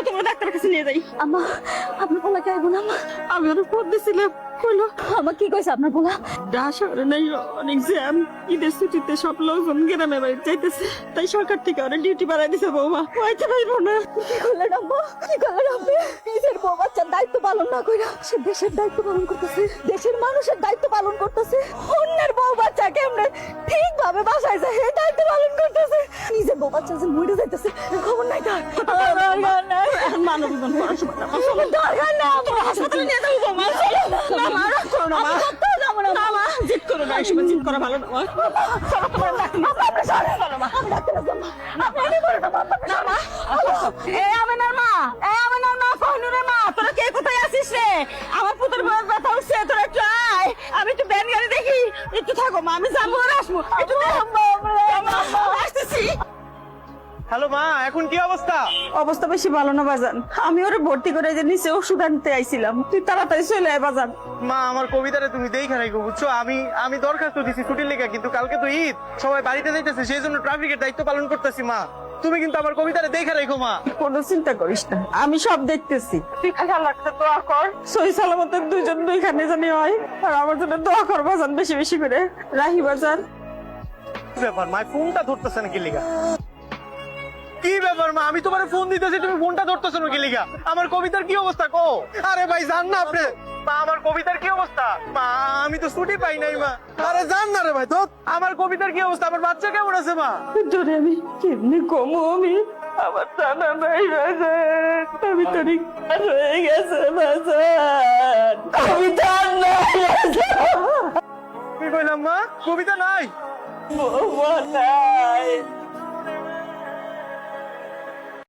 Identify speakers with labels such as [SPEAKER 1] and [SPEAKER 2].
[SPEAKER 1] তোমার ডাক্তারের কাছে নিয়ে যাই। আম্মা আপনার পোলা কে আইব না? আমি ওর ফোন দিছিলাম, কইলো আমার কি কইছে আপনার পোলা? শহরে নাই অনেক জ্যাম, ঈদের ছুটিতে সব লোকজন গ্রামে বাড়ি যাইতেছে, তাই সরকার থেকে অনেক ডিউটি বাড়াই দিছে। বৌমা হইতে পারব না। কি করলেন আম্মা? কি করলেন আপনি? নিজের বউ বাচ্চার দায়িত্ব পালন না কইরা সে দেশের দায়িত্ব পালন করতেছে, দেশের মানুষের দায়িত্ব পালন করতেছে। অন্যের বউ বাচ্চা কেমনে ঠিকভাবে বাসায় যায় এই দায়িত্ব পালন করতেছে, নিজের বউ বাচ্চা যে মরে যাইতেছে খবর নাই তার। মানব জীবন পড়াশোনা দরকার না, হাসপাতালে নিয়ে যাবো। বৌমা না মা, রাগ করো না মা, যাবো না মা, জিদ করো না, এই সময় জিদ করা ভালো না মা। চলো তোমার ডাক্তার মা, আপনি চলো চলো মা, ডাক্তার আসবো মা, আপনি এনে করো না মা, না মা। এই আমেনার মা, এই আমেনার মা, ফাহনুরের মা, তোরা কে কোথায় আছিস রে? আমার পুত্রের বয়স ব্যথা উঠছে, তোরা একটু আয়, আমি একটু ব্যান গাড়ি দেখি। একটু থাকো মা, আমি যাবো আর আসবো, একটু আসতেছি।
[SPEAKER 2] হ্যালো মা, এখন কি অবস্থা?
[SPEAKER 1] অবস্থা বেশি ভালো না বাজান, আমি ওরে ভর্তি করে যে নিচে ওষুধ আনতে আইছিলাম, তুই তাড়াতাড়ি চলে আয় বাজান।
[SPEAKER 2] মা, আমার কবিতাটা তুমি দেখে রাখো বুঝছো। আমি দরখাস্ত দিছি ছুটির লেখা, কিন্তু কালকে তো ঈদ, সবাই বাড়িতে যাইতেছে, সেই জন্য ট্রাফিকের দায়িত্ব পালন করতেছি। মা তুমি কিন্তু আমার কবিতাটা দেখে রাখো মা।
[SPEAKER 1] কোনো চিন্তা করিস না, আমি সব দেখতেছি। তুই খালি আল্লাহর কাছে দোয়া কর, সহি সালামতে দুইজন দুইখানে জানি হয়, আর আমার জন্য দোয়া কর বাজান, বেশি বেশি করে। রাহি বাজান।
[SPEAKER 2] কি ব্যাপার মা, ফোনটা ধরতেছে না কি লিগা? কি ব্যাপার মা, আমি তোমার ফোন দিতেছি, তুমি ফোনটা ধরতেছো না কি লিগা? আমার কবিতার কি অবস্থা কো? আরে ভাই জান না আপনি মা, আমার কবিতার কি অবস্থা? মা আমি তো ছুটি পাই নাই মা। আরে জান না রে ভাই, তো আমার কবিতার কি অবস্থা? আমার বাচ্চা কেমন আছে মা?
[SPEAKER 1] তোরে আমি কেমনি কমু, আমি আমার টানা নাই বাজান, আমি তোর হয়ে গেছে বাজান, কবিতা নাই।
[SPEAKER 2] কি কইলাম মা? কবিতা নাই?
[SPEAKER 1] বৌমা নাই।